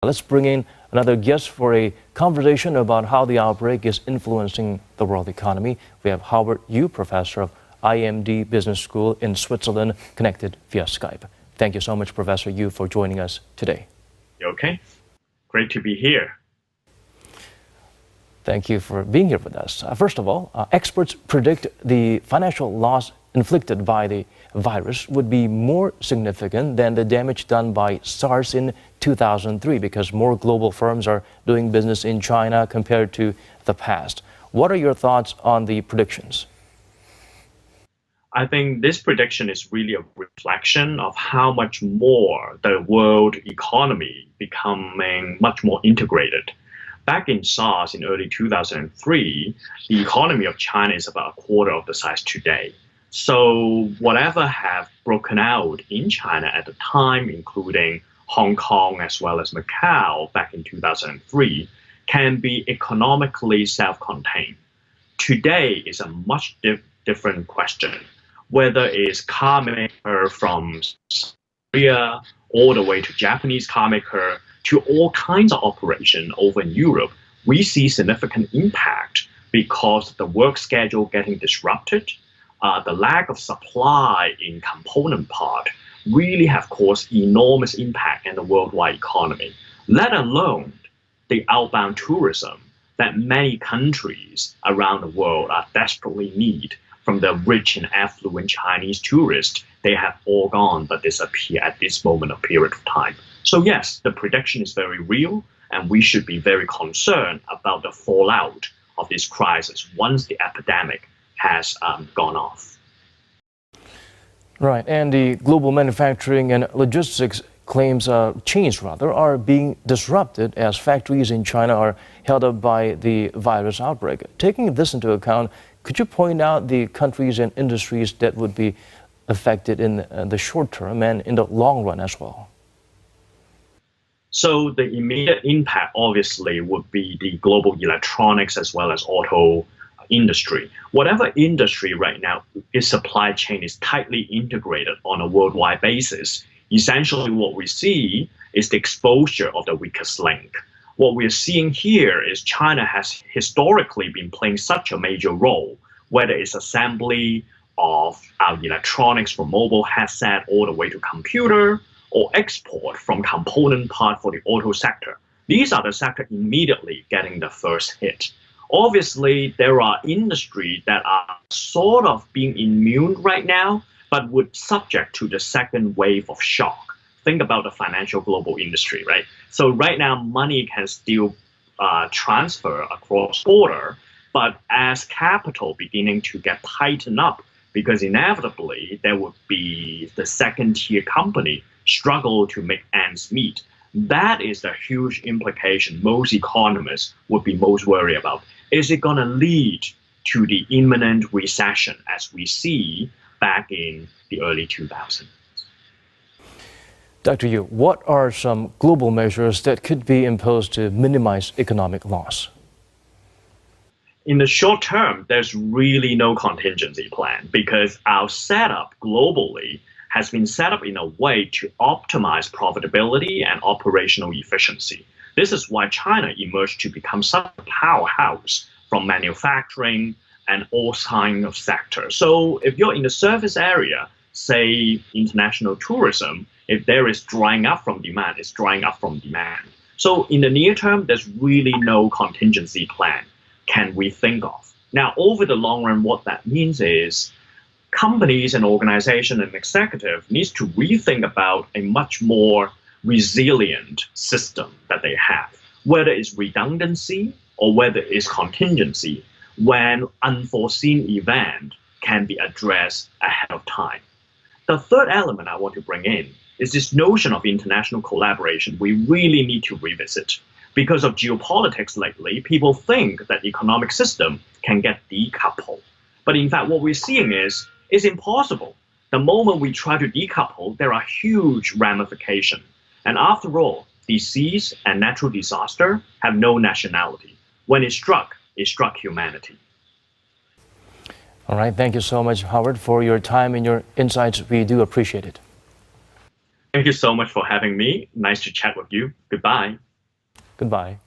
Let's bring in another guest for a conversation about how the outbreak is influencing the world economy. We have Howard Yu, professor of IMD Business School in Switzerland, connected via Skype. Thank you so much, Professor Yu, for joining us today. Okay, great to be here. Thank you for being here with us. First of all, experts predict the financial loss inflicted by the virus would be more significant than the damage done by SARS in 2003 because more global firms are doing business in China compared to the past. What are your thoughts on the predictions? I think this prediction is really a reflection of how much more the world economy becoming much more integrated. Back in SARS in early 2003, the economy of China is about a quarter of the size today. So whatever have broken out in China at the time, including Hong Kong as well as Macau back in 2003, can be economically self-contained. Today is a much different question. Whether it's car maker from Korea all the way to Japanese car maker to all kinds of operation over in Europe, we see significant impact because the work schedule getting disrupted. The lack of supply in component part really have caused enormous impact in the worldwide economy, let alone the outbound tourism that many countries around the world are desperately need from the rich and affluent Chinese tourists. They have all gone but disappear at this moment of period of time. So yes, the prediction is very real, and we should be very concerned about the fallout of this crisis once the epidemic has gone off. Right, and the global manufacturing and logistics chains are being disrupted as factories in China are held up by the virus outbreak. Taking this into account, could you point out the countries and industries that would be affected in the short term and in the long run as well? So the immediate impact obviously would be the global electronics as well as auto industry. Whatever industry right now, its supply chain is tightly integrated on a worldwide basis. Essentially what we see is the exposure of the weakest link. What we're seeing here is China has historically been playing such a major role, whether it's assembly of our electronics from mobile headset all the way to computer, or export from component part for the auto sector. These are the sector immediately getting the first hit. Obviously, there are industries that are sort of being immune right now, but would subject to the second wave of shock. Think about the financial global industry, right? So right now, money can still transfer across border, but as capital beginning to get tightened up, because inevitably there would be the second tier company struggle to make ends meet. That is the huge implication most economists would be most worried about. Is it going to lead to the imminent recession as we see back in the early 2000s? Dr. Yu, what are some global measures that could be imposed to minimize economic loss? In the short term, there's really no contingency plan because our setup globally has been set up in a way to optimize profitability and operational efficiency. This is why China emerged to become such a powerhouse from manufacturing and all kinds of sectors. So if you're in the service area, say international tourism, if there is drying up from demand, it's drying up from demand. So in the near term, there's really no contingency plan can we think of. Now, over the long run, what that means is companies and organizations and executives needs to rethink about a much more resilient system that they have, whether it's redundancy or whether it's contingency, when unforeseen event can be addressed ahead of time. The third element I want to bring in is this notion of international collaboration we really need to revisit. Because of geopolitics lately, people think that economic system can get decoupled. But in fact, what we're seeing is it's impossible. The moment we try to decouple, there are huge ramifications. And after all, disease and natural disaster have no nationality. When it struck humanity. All right, thank you so much, Howard, for your time and your insights. We do appreciate it. Thank you so much for having me. Nice to chat with you. Goodbye. Goodbye.